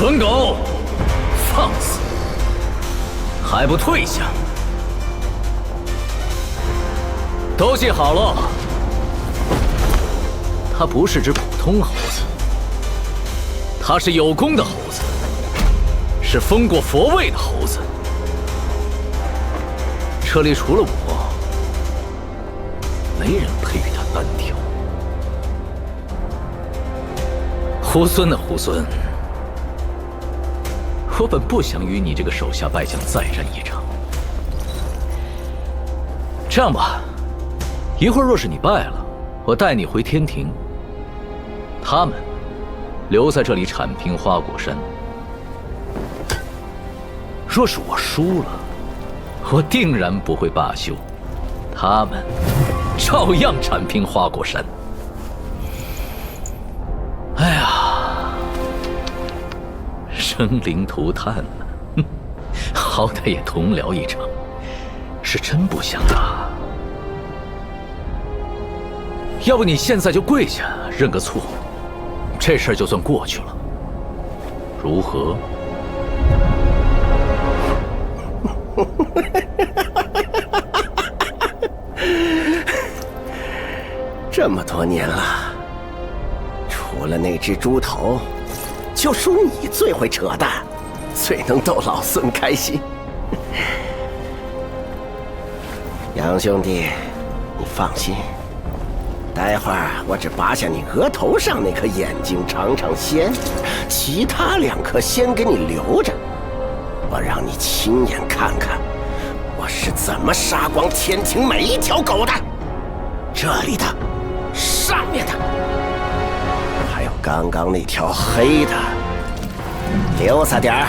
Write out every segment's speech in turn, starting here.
蠢狗，放肆！还不退下！都记好了，它不是只普通猴子，它是有功的猴子，是封过佛位的猴子。这里除了我，没人配与它单挑。猢狲啊，猢狲！我本不想与你这个手下败将再战一场。这样吧，一会儿若是你败了，我带你回天庭。他们留在这里铲平花果山。若是我输了，我定然不会罢休，他们照样铲平花果山。哎呀，生灵涂炭了，好歹也同僚一场，是真不想啊。要不你现在就跪下认个错，这事儿就算过去了，如何？这么多年了，除了那只猪头，就属你最会扯淡，最能逗老孙开心。杨兄弟，你放心，待会儿我只拔下你额头上那颗眼睛尝尝鲜，其他2颗先给你留着，我让你亲眼看看我是怎么杀光天庭每一条狗的。这里的，上面的，还有刚刚那条黑的，留下点儿，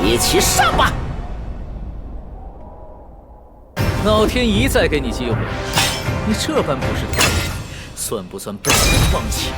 一起上吧。老天一再给你机会，你这般不识抬举，算不算本人放弃？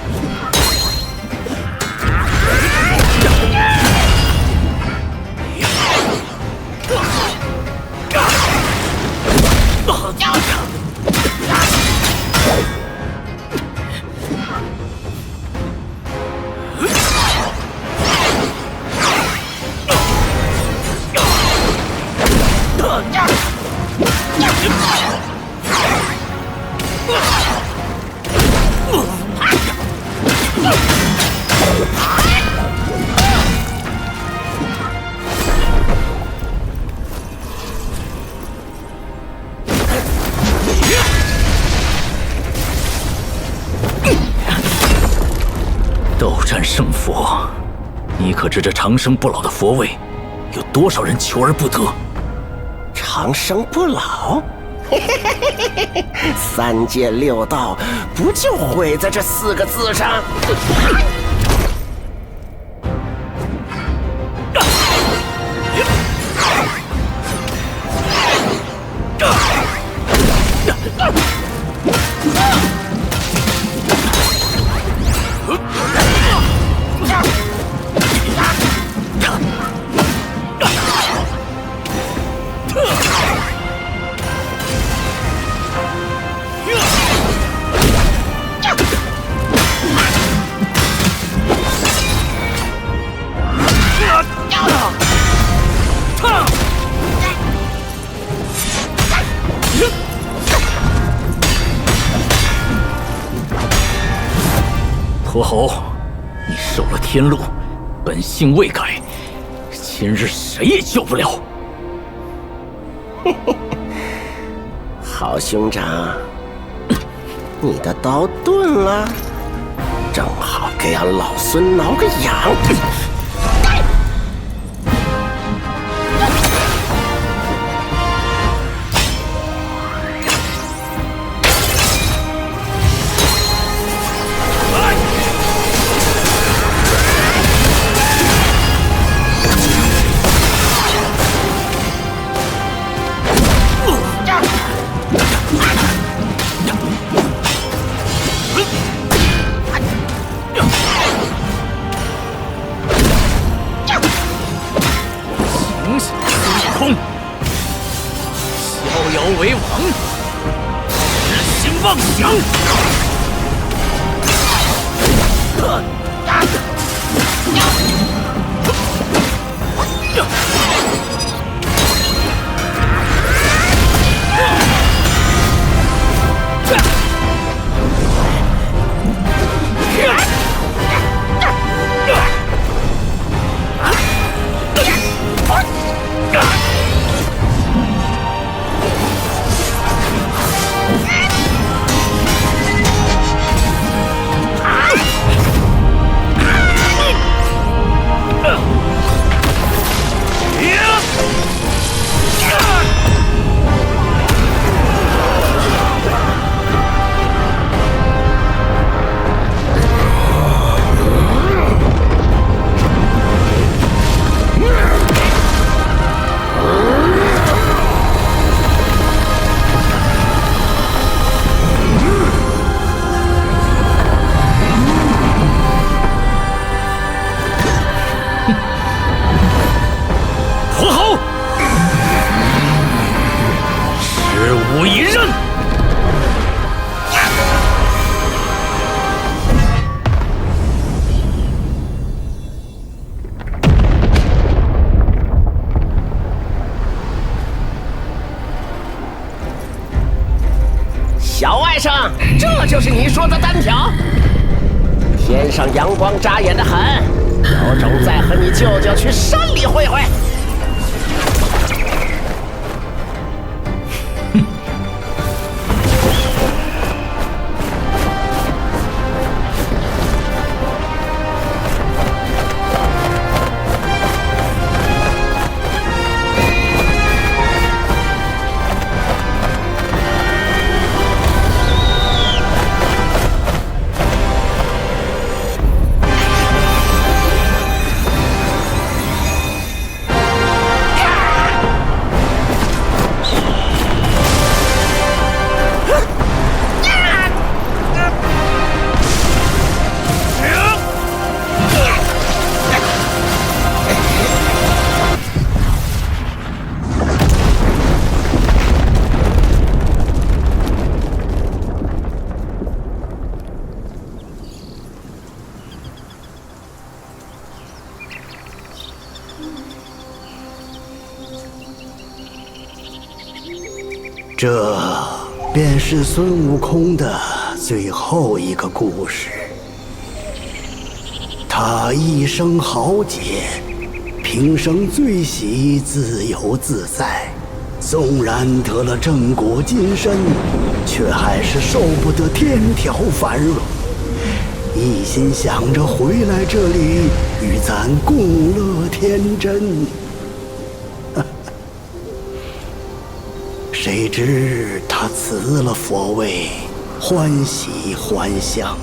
斗战胜佛，你可知这长生不老的佛位，有多少人求而不得？长生不老，3界6道不就毁在这4个字上？驼猴，你受了天禄，本性未改，今日谁也救不了。好兄长，你的刀钝了，正好给俺老孙挠个痒。遥为王，痴心妄想！小外甥，这就是你说的单挑？天上阳光扎眼的很，有种再和你舅舅去山里会会。这便是孙悟空的最后一个故事。他一生豪杰，平生最喜自由自在。纵然得了正果金身，却还是受不得天条繁荣，一心想着回来这里与咱共乐天真。谁知他辞了佛位，欢喜还乡。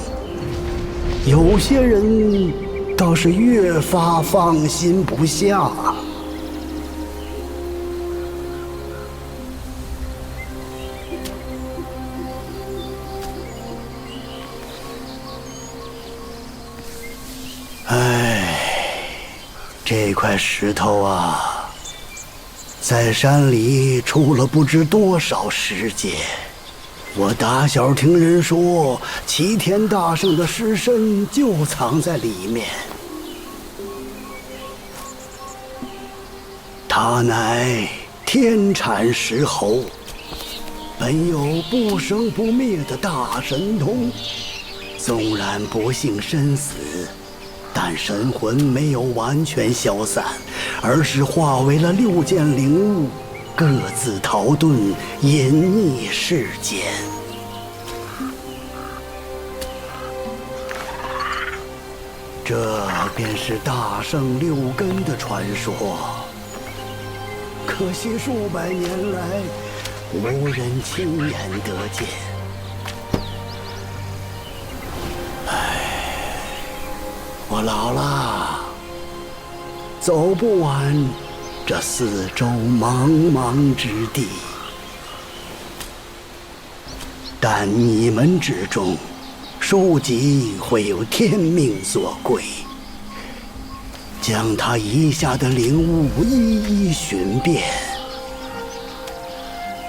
有些人倒是越发放心不下。唉，这块石头啊，在山里出了不知多少世界。我打小听人说，齐天大圣的尸身就藏在里面。他乃天产石猴，本有不生不灭的大神通。纵然不幸身死，但神魂没有完全消散，而是化为了6件灵物，各自逃遁，隐匿世间。这便是大圣6根的传说。可惜数百年来，无人亲眼得见。我老了，走不完这四周茫茫之地。但你们之中，书籍会有天命所归，将他遗下的灵物一一寻遍，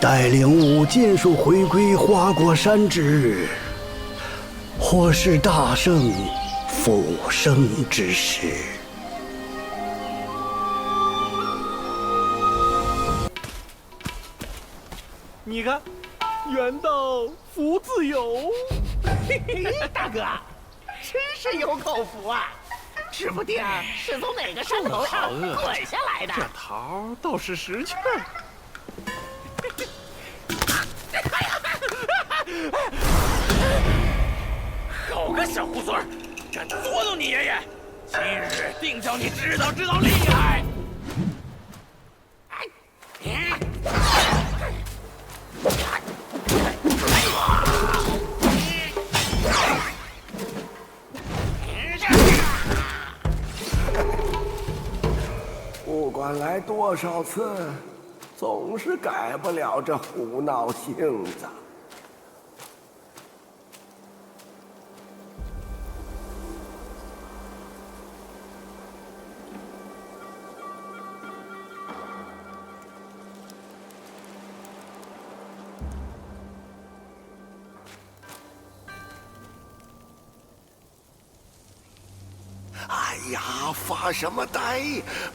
待灵物尽数回归花果山之日，或是大圣复生之时。你看，缘到福自有。大哥，真是有口福啊！指不定是从哪个山头上滚下来的。这桃倒是识趣。好个小猢狲，敢捉弄你爷爷！今日定叫你知道厉害！不管来多少次，总是改不了这胡闹性子。哎呀，发什么呆？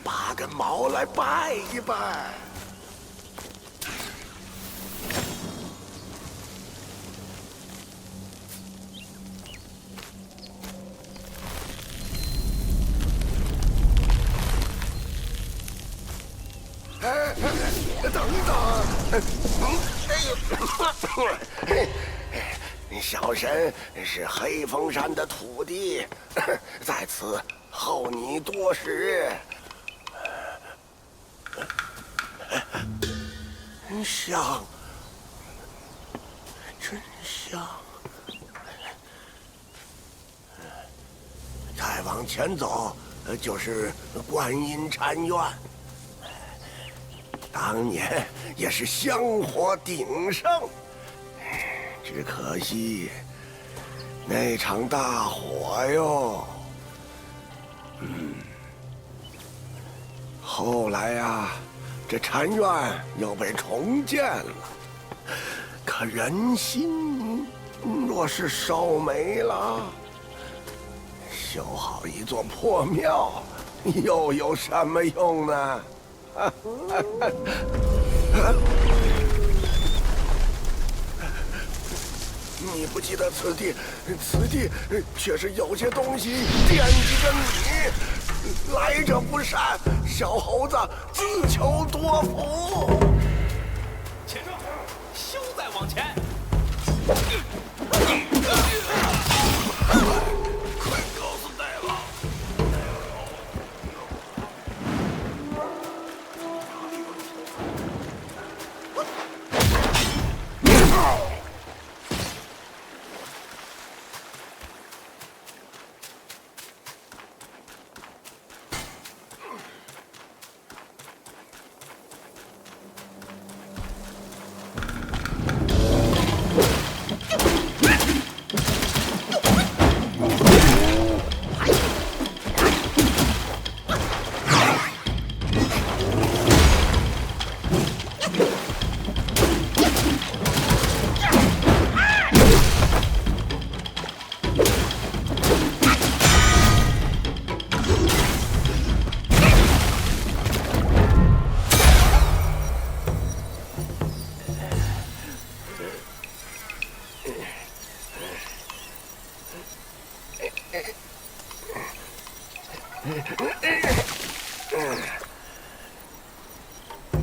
拔根毛来拜一拜。小神是黑风山的土地，在此候你多时。香，真香。再往前走，就是观音禅院。当年也是香火鼎盛，只可惜那场大火哟。后来呀，这禅院又被重建了，可人心若是烧没了，修好一座破庙又有什么用呢？你不记得此地却是有些东西惦记着你，来者不善，小猴子自求多福。且说，休再往前。快告诉大王！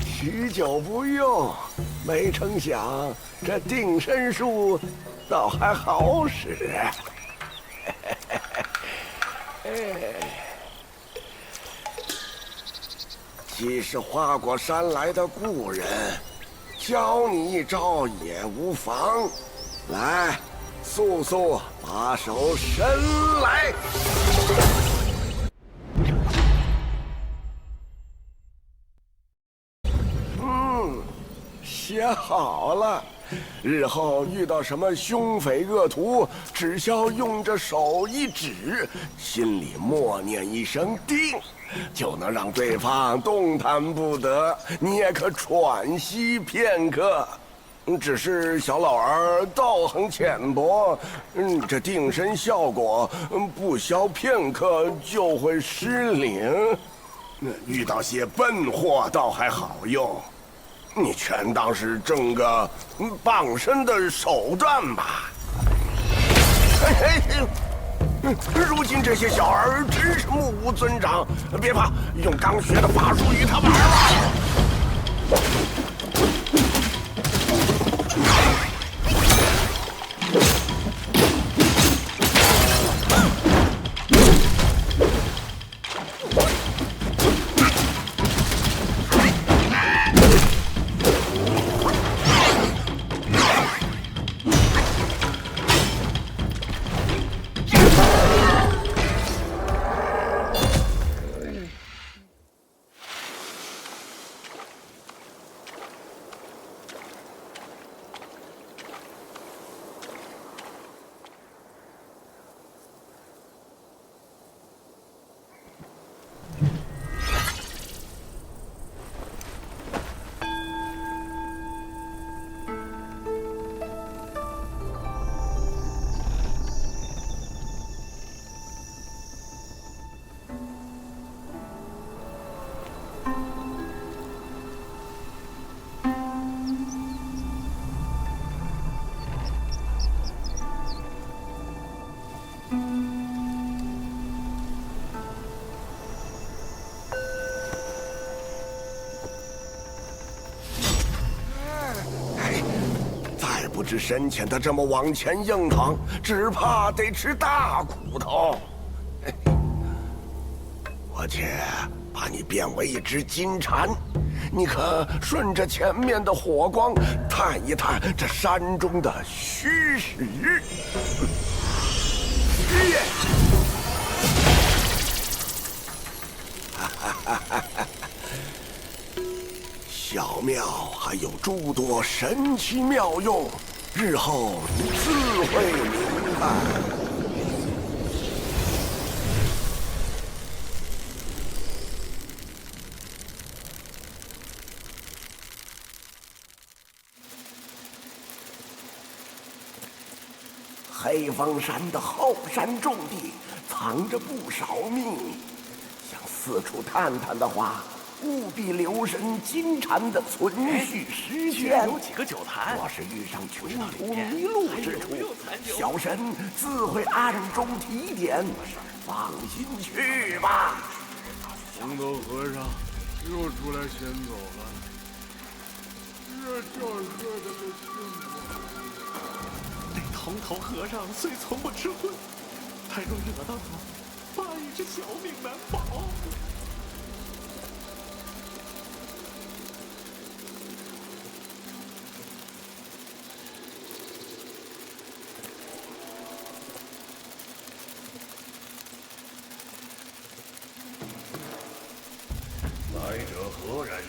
许久不用，没成想这定身术倒还好使。既是花果山来的故人，教你一招也无妨。来，速速把手伸来。写好了，日后遇到什么凶匪恶徒，只消用着手一指，心里默念一声“定”，就能让对方动弹不得，你也可喘息片刻。只是小老儿道行浅薄，这定身效果不消片刻就会失灵。遇到些笨货倒还好用。你全当是挣个傍身的手段吧。如今这些小儿真是目无尊长，别怕，用刚学的法术与他玩吧。是深浅的这么往前硬扛，只怕得吃大骨头。我且把你变为一只金蝉，你可顺着前面的火光，探一探这山中的虚实。小庙还有诸多神奇妙用，日后你自会明白。黑风山的后山重地藏着不少秘密，想四处探探的话，务必留神金蝉的存续时间。有几个酒坛，若是遇上穷途迷路之处，小神自会暗中提点，放心去吧。红头和尚又出来先走了，这叫喝的都幸福。红头和尚虽从不吃荤，他若惹到他，怕也是小命难保。来者何人？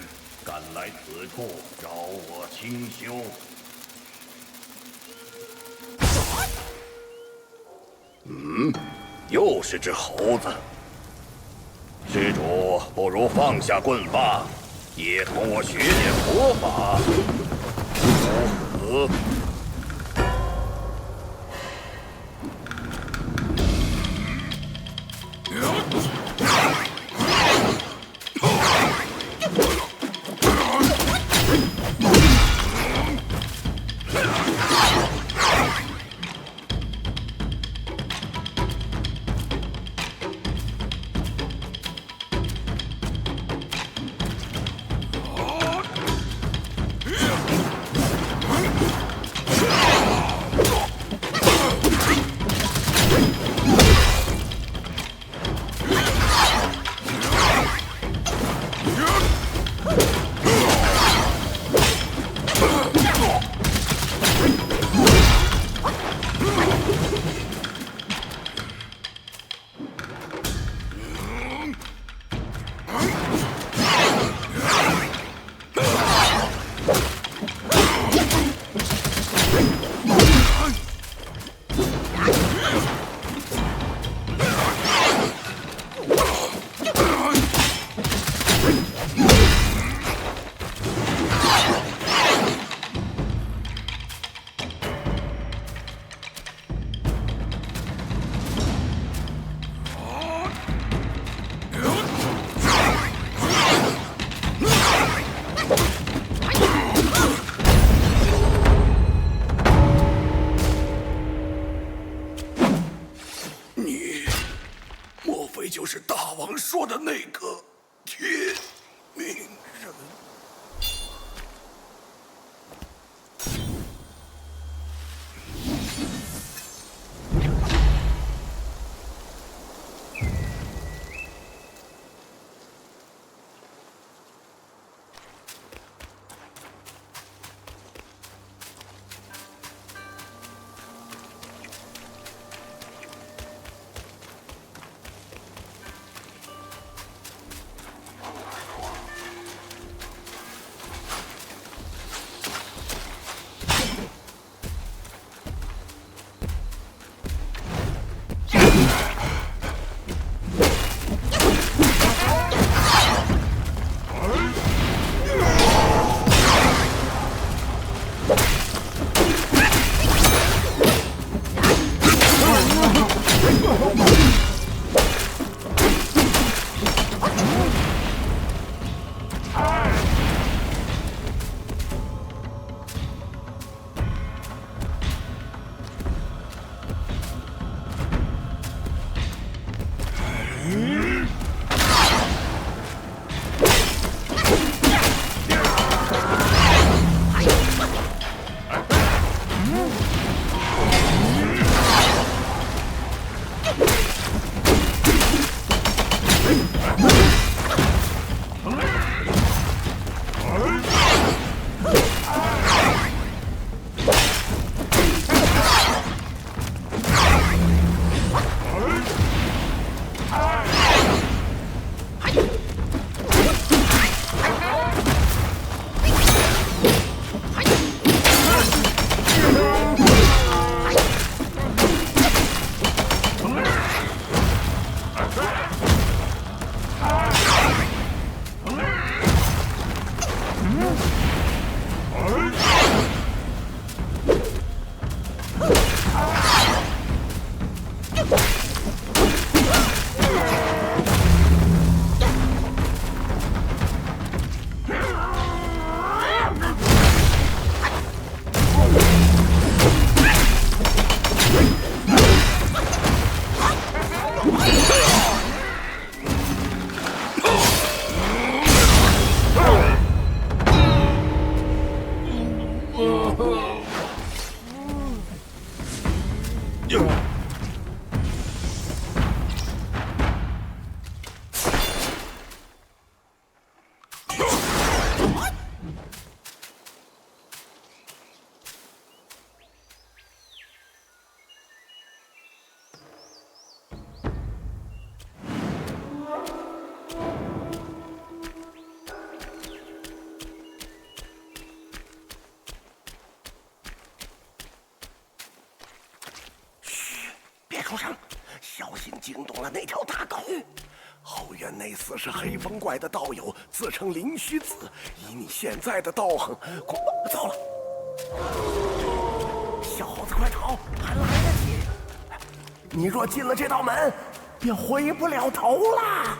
敢来此处找我清修？又是只猴子。施主不如放下棍棒，也同我学点佛法，如何？别出声，小心惊动了那条大狗。后院那厮是黑风怪的道友，自称灵虚子。以你现在的道行，恐怕糟了。小猴子，快逃，还来得及！你若进了这道门，便回不了头啦。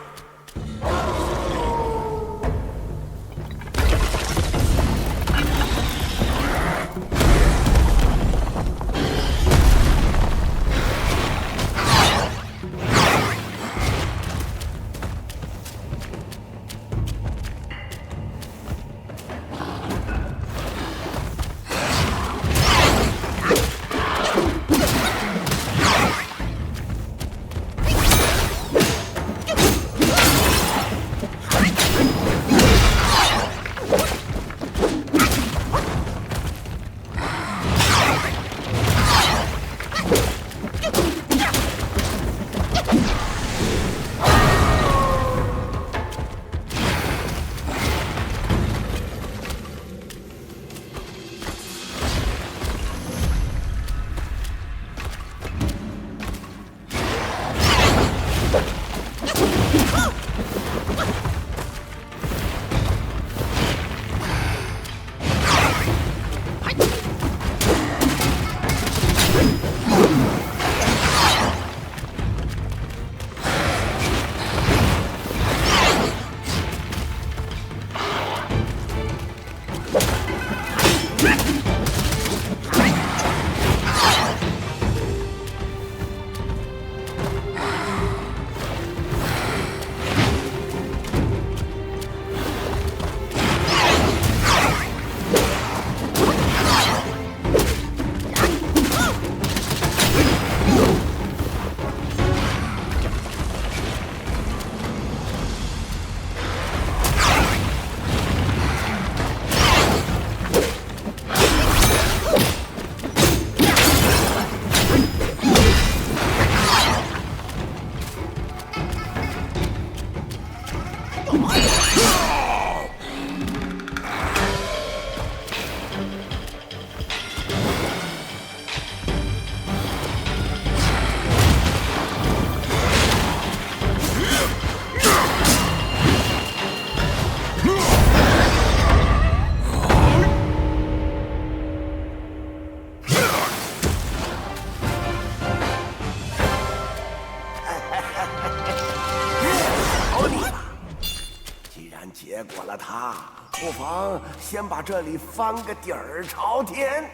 结果了他，不妨先把这里翻个底儿朝天。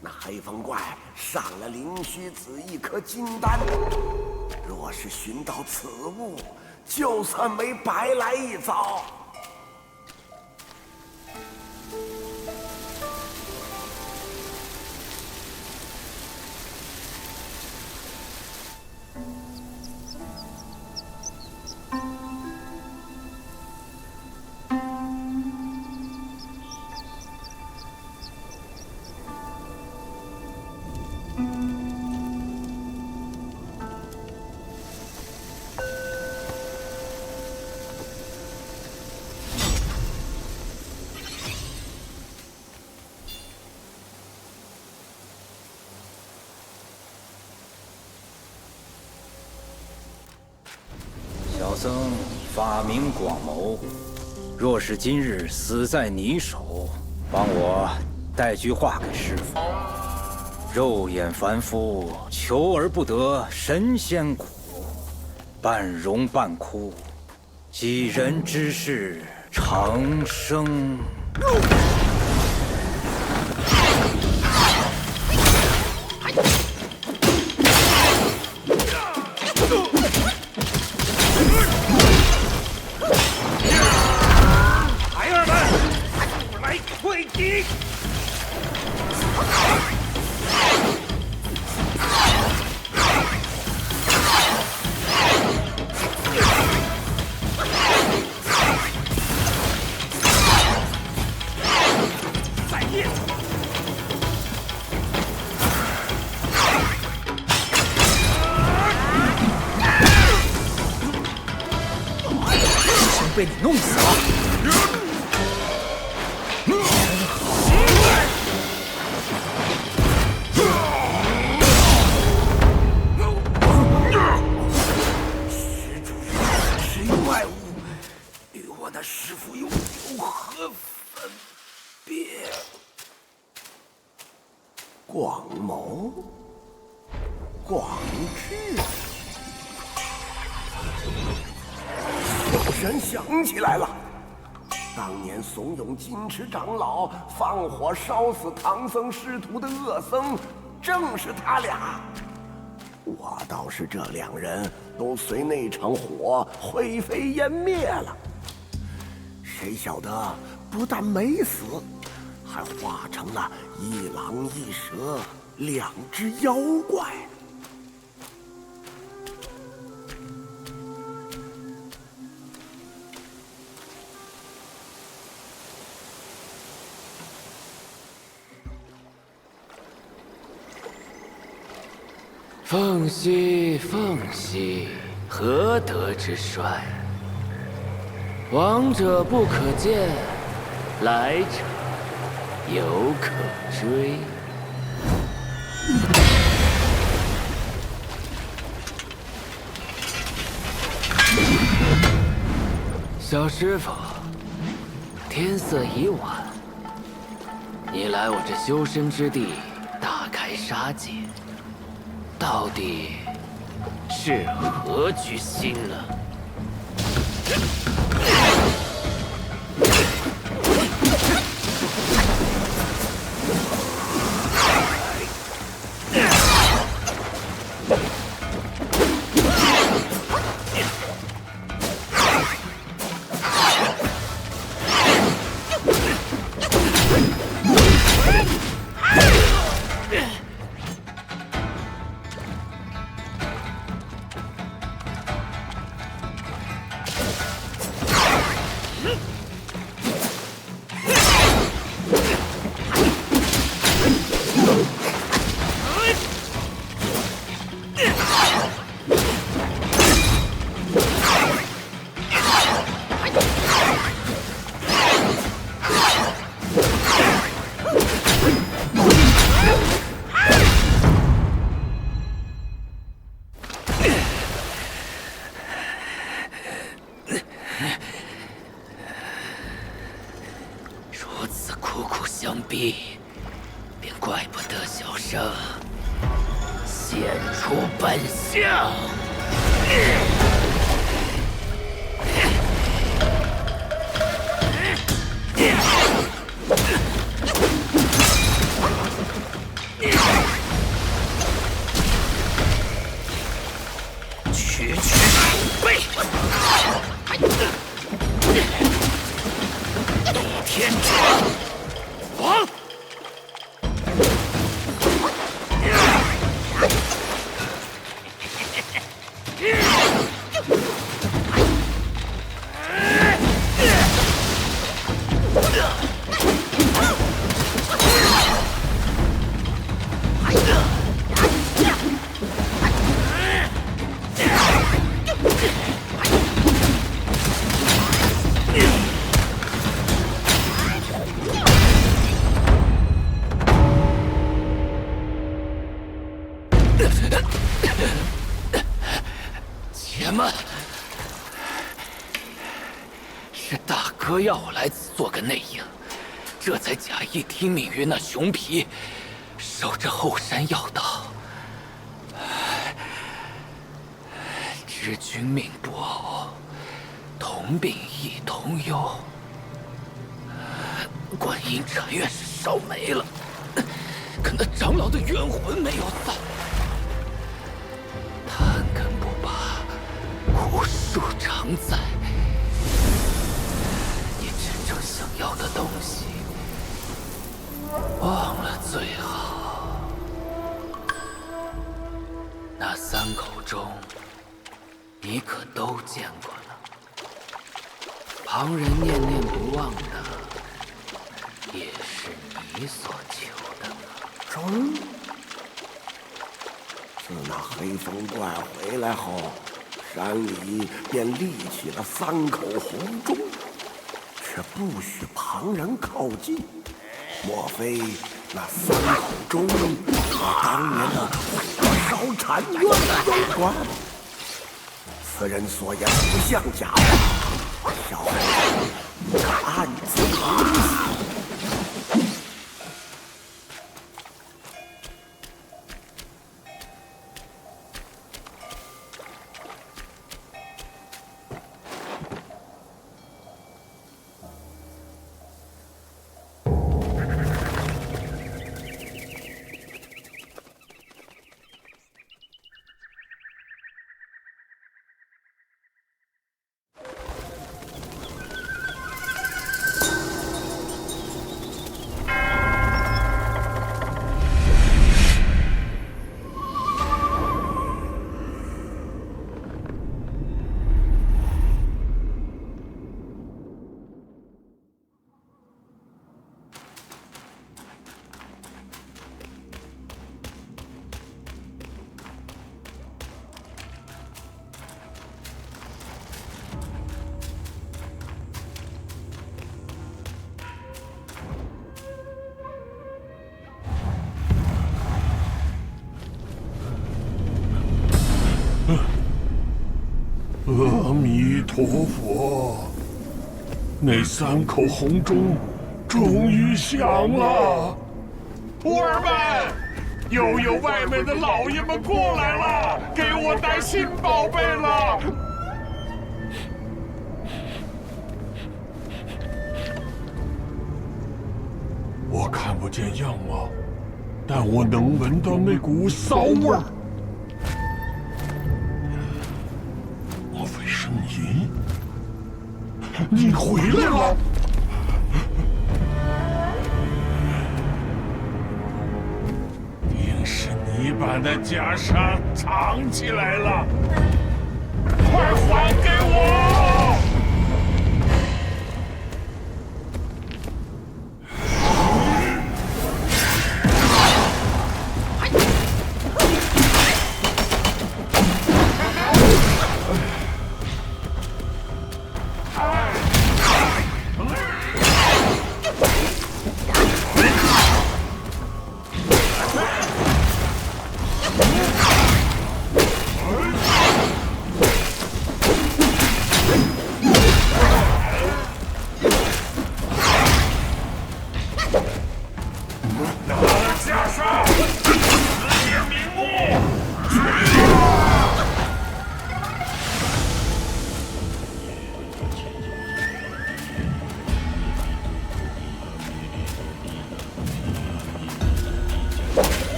那黑风怪赏了灵虚子一颗金丹，若是寻到此物，就算没白来一遭。小僧法名广谋，若是今日死在你手，帮我带句话给师父。肉眼凡夫，求而不得神仙苦，半荣半枯，几人之事，长生。被你弄死了。施主是怪物，与我的师父又有何分别？广谋，广志。小神想起来了，当年怂恿金池长老放火烧死唐僧师徒的恶僧，正是他俩。我倒是这两人都随那场火灰飞烟灭了，谁晓得不但没死，还化成了一狼一蛇两只妖怪。凤兮凤兮，何德之帅！往者不可见，来者犹可追。小师傅，天色已晚，你来我这修身之地，大开杀戒。到底是何居心呢？便怪不得小生现出本相。区区鼠辈，逆天者亡！且慢，是大哥要我来此做个内应，这才假意听命于那熊皮，守着后山要道。知君命不偶，同病亦同忧。观音禅院是烧没了，可那长老的冤魂没有散。贪根不拔，无数常在。你真正想要的东西，忘了最好。那三口中，你可都见过了。旁人念念不忘的，也是你所求的呢。中。自那黑风怪回来后，山里便立起了3口红钟，却不许旁人靠近。莫非那3口钟和当年的火烧禅院有关？此人所言不像假话，小孩可暗自明喜。阿弥陀佛，那3口红钟终于响了。徒儿们，又有外面的老爷们过来了，给我带新宝贝了。我看不见样貌，但我能闻到那股骚味儿。莫非是你？你回来了！定是你把那袈裟藏起来了，快还给我！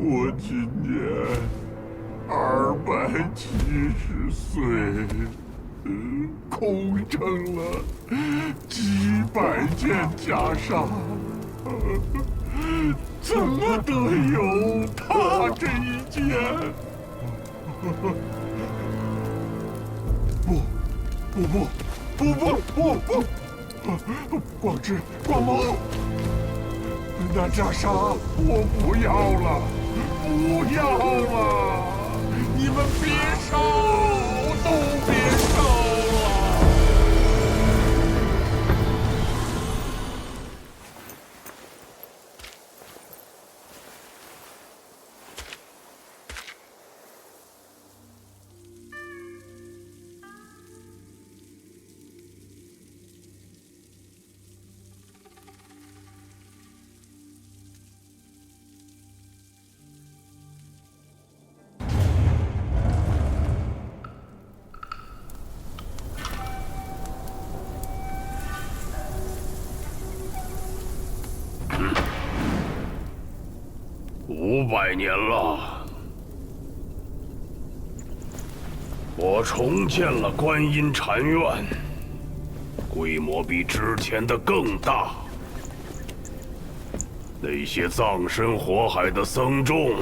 我今年270岁，空称了几百件袈裟，怎么得有他这一件？不！广志、广谋，那袈裟我不要了，不要了！你们别烧，都别烧了！500年了，我重建了观音禅院，规模比之前的更大。那些葬身火海的僧众，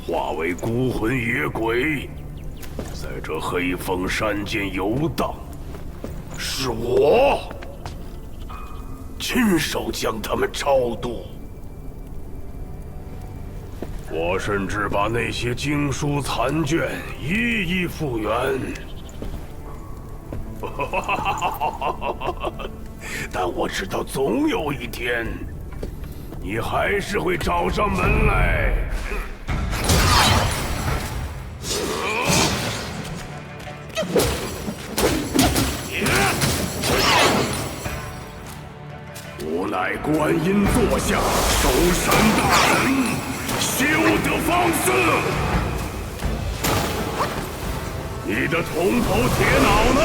化为孤魂野鬼，在这黑风山间游荡，是我亲手将他们超度。我甚至把那些经书残卷一一复原，但我知道总有一天，你还是会找上门来。无奈观音座下，守山大人。休得放肆！你的铜头铁脑呢？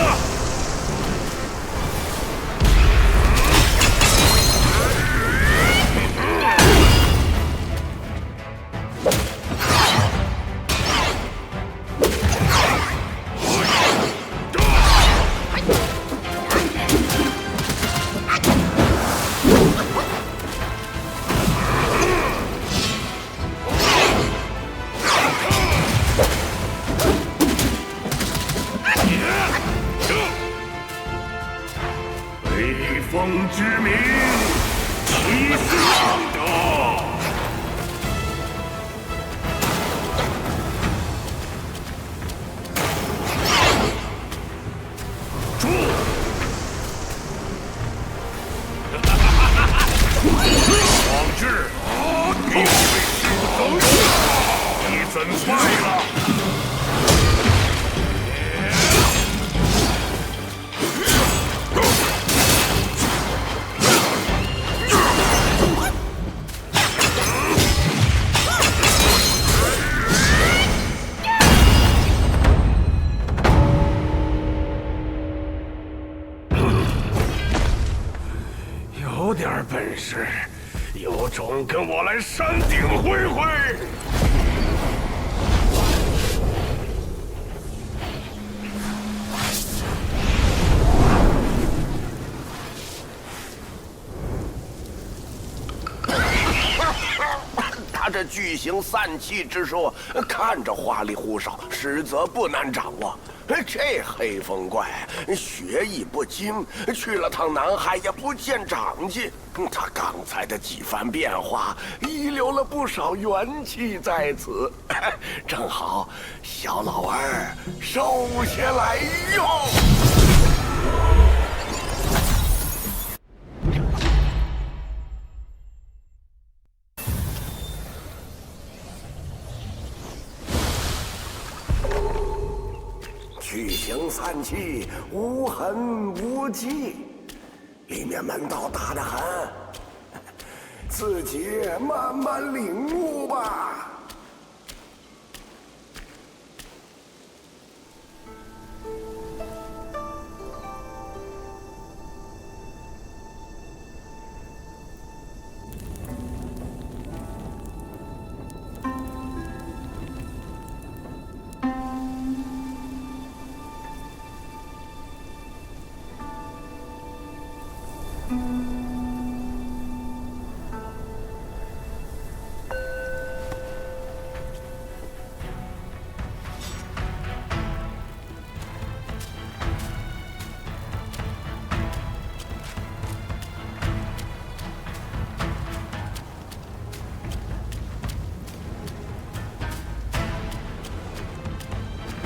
风之名，岂是浪得？住！广志，你被师父等死，你怎败了？有点本事，有种跟我来山顶会会！他这巨型散气之术，看着花里胡哨，实则不难掌握。这黑风怪学艺不精，去了趟南海也不见长进。他刚才的几番变化，遗留了不少元气在此，正好小老儿收下来用。巨型散气，无痕无迹，里面门道大得很，自己慢慢领悟吧。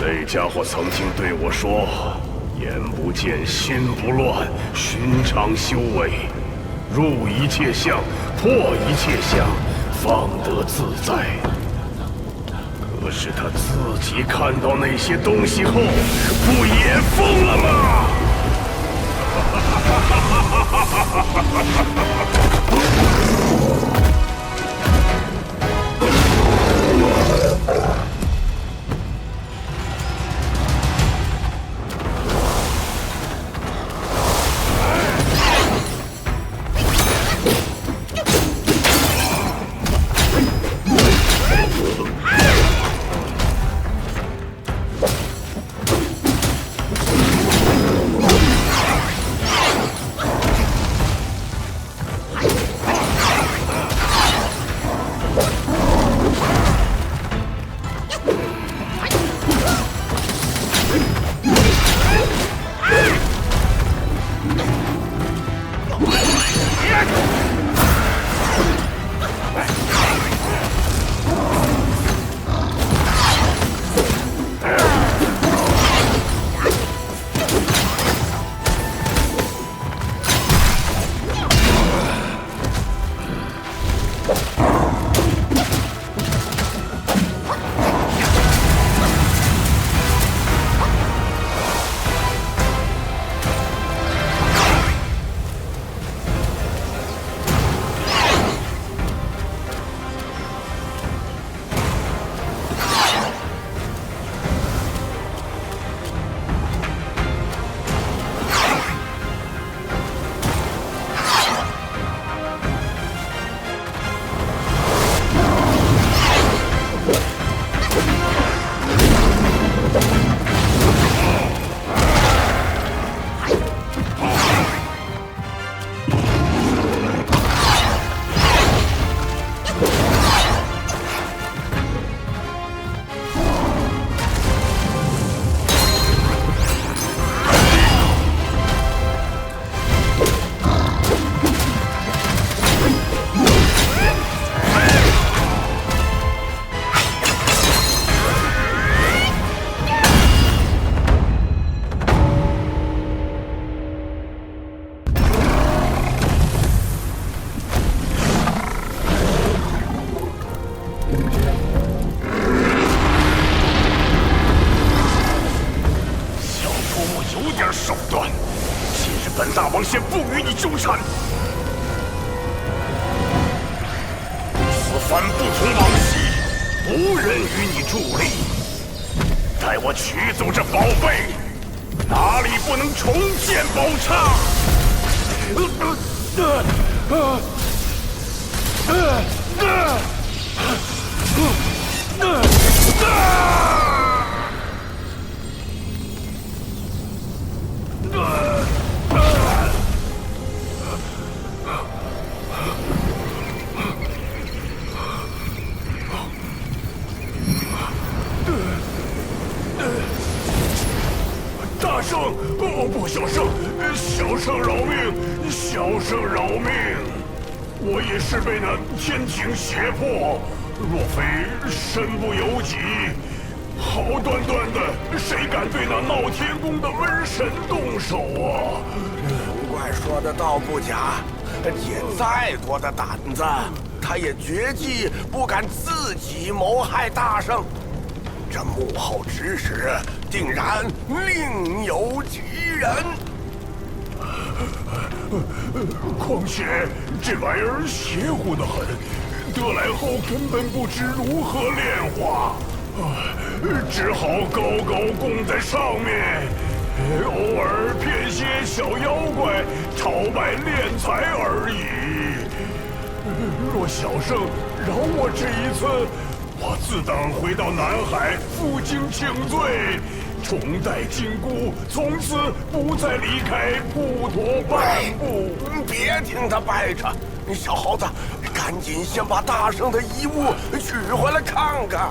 那家伙曾经对我说：“眼不见心不乱，寻常修为，入一切相，破一切相，方得自在。”可是他自己看到那些东西后，不也疯了吗？他也绝技不敢自己谋害大圣，这幕后指使定然另有其人。况且这玩意儿邪乎得很，得来后根本不知如何炼化，只好高高供在上面，偶尔骗些小妖怪朝拜敛财而已。若小圣饶我这一次，我自当回到南海负荆请罪，重戴金箍，从此不再离开普陀半步。别听他掰扯，小猴子，赶紧先把大圣的遗物取回来看看。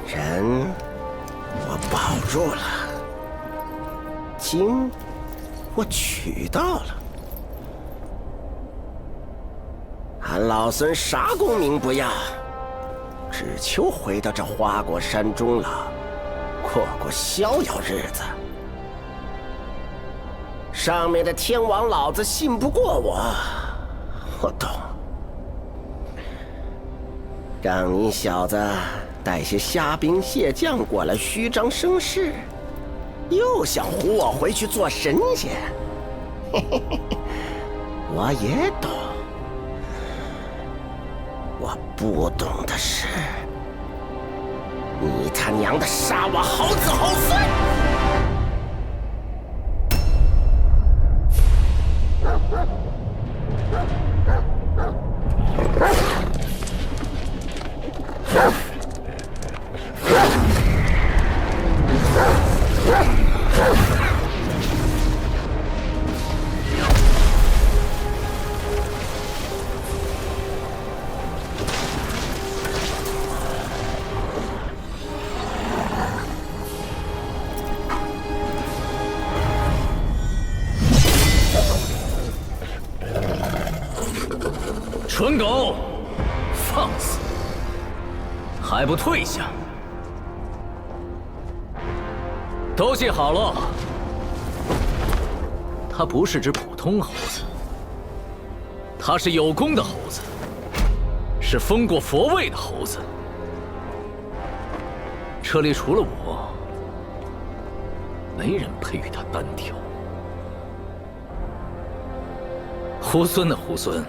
人我保住了，金我取到了。俺老孙啥功名不要，只求回到这花果山中了，过过逍遥日子。上面的天王老子信不过我懂。让你小子带些虾兵蟹将过来虚张声势，又想唬我回去做神仙。我也懂。我不懂的是，你他娘的杀我好子好孙！蠢狗，放肆！还不退下！都记好了，他不是只普通猴子，他是有功的猴子，是封过佛位的猴子。这里除了我，没人配与他单挑。猢狲的猢狲。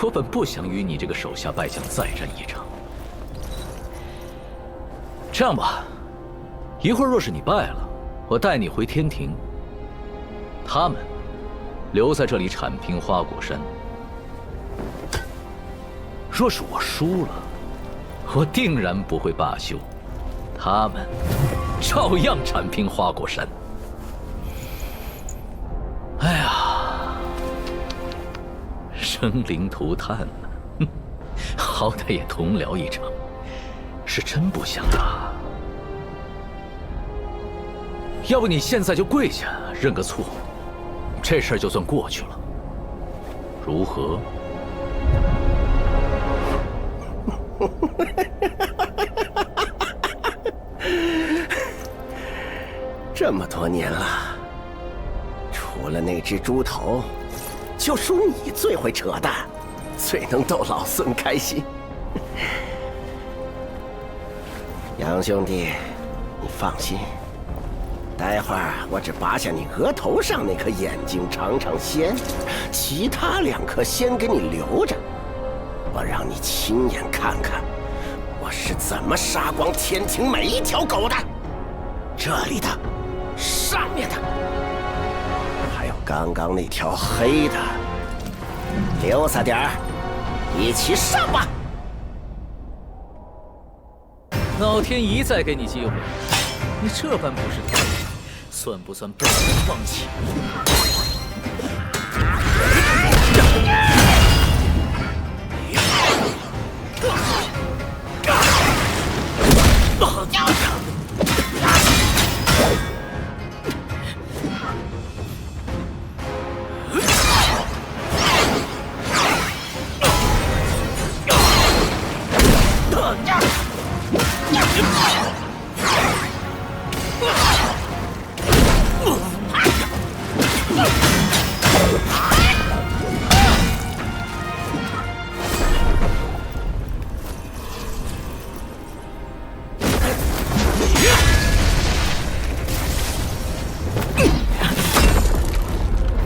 我本不想与你这个手下败将再战一场。这样吧，一会儿若是你败了，我带你回天庭。他们留在这里铲平花果山。若是我输了，我定然不会罢休，他们照样铲平花果山。哎呀！生灵涂炭了，好歹也同僚一场，是真不想啊。要不你现在就跪下认个错，这事儿就算过去了，如何？这么多年了，除了那只猪头，就属你最会扯淡，最能逗老孙开心。杨兄弟，你放心，待会儿我只拔下你额头上那颗眼睛尝尝鲜，其他2颗先给你留着，我让你亲眼看看我是怎么杀光天庭每一条狗的。这里的，上面的，还有刚刚那条黑的，留下点儿，一起上吧。老天一再给你机会，你这般不识抬举，算不算被人放弃？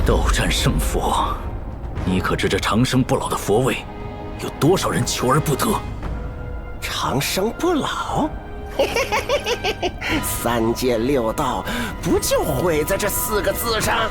斗战胜佛，你可知这长生不老的佛位，有多少人求而不得？长生不老，3界6道不就毁在这4个字上？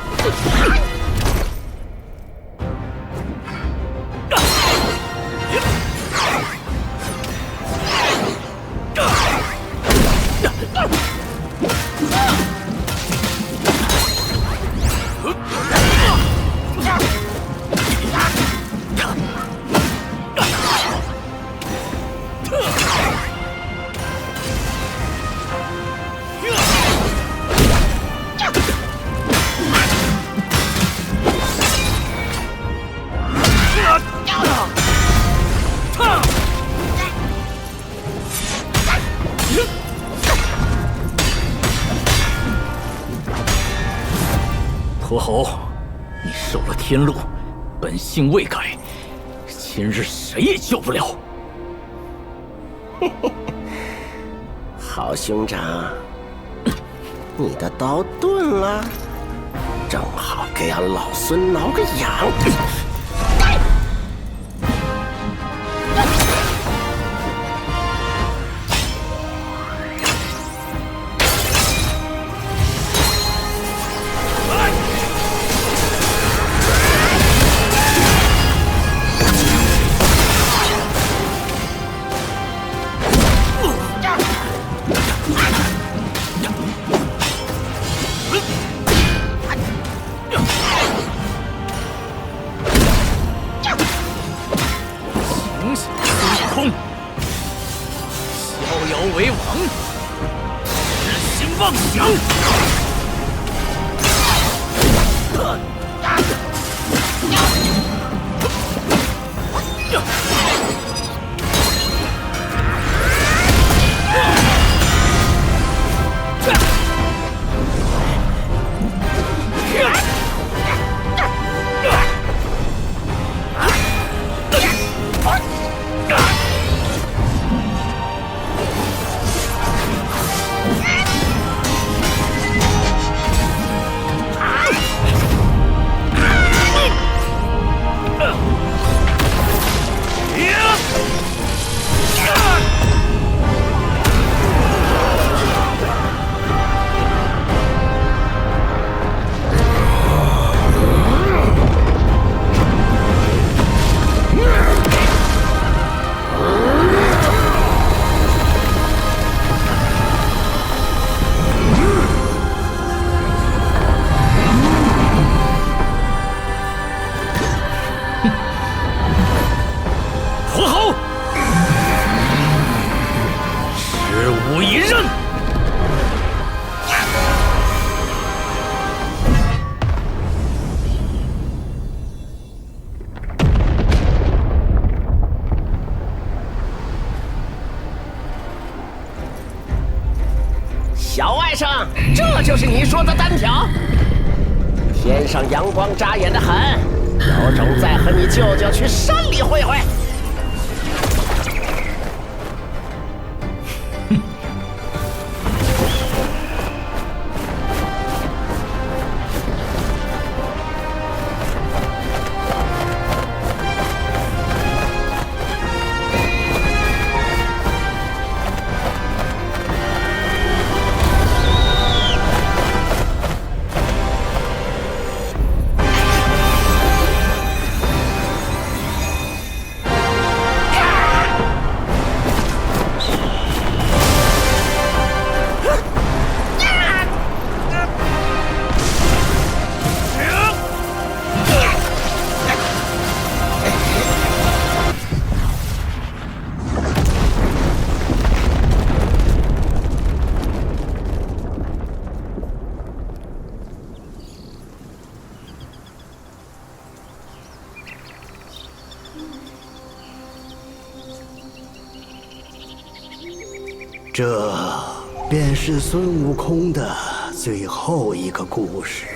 侯，你受了天禄，本性未改，今日谁也救不了。好兄长，你的刀钝了，正好给俺老孙挠个痒。为王，痴心妄想！小外甥，这就是你说的单挑？天上阳光扎眼的很，有种再和你舅舅去山里会会。这便是孙悟空的最后一个故事。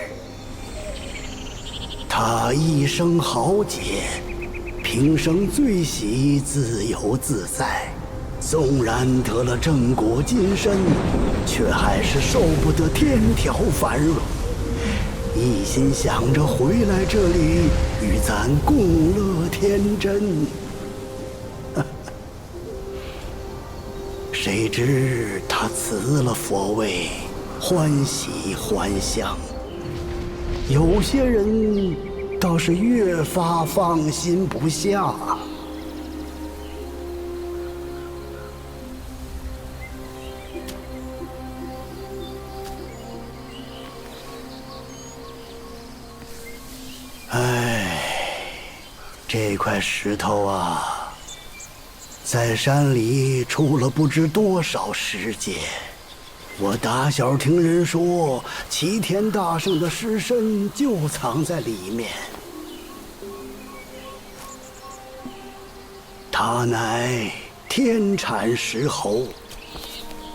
他一生豪杰，平生最喜自由自在。纵然得了正果金身，却还是受不得天条繁荣，一心想着回来这里与咱共乐天真。谁知他辞了佛位，欢喜还乡。有些人倒是越发放心不下。唉，这块石头啊，在山里出了不知多少世界。我打小听人说，齐天大圣的尸身就藏在里面。他乃天产石猴，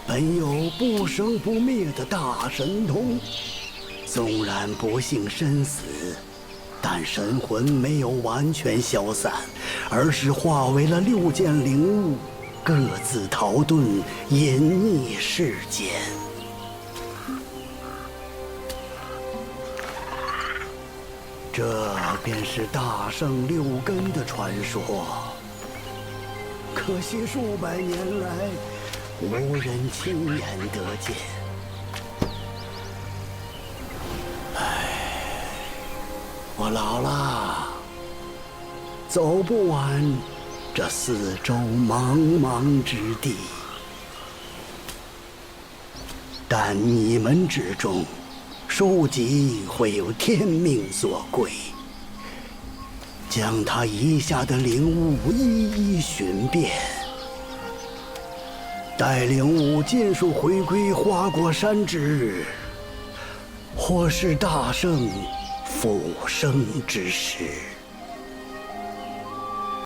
本有不生不灭的大神通，纵然不幸身死，但神魂没有完全消散，而是化为了6件灵物，各自逃遁，隐匿世间。这便是大圣6根的传说。可惜数百年来，无人亲眼得见。我老了，走不完这四周茫茫之地。但你们之中，书籍会有天命所归，将他遗下的灵物一一寻遍，待灵物尽数回归花果山之日，或是大圣复生之时。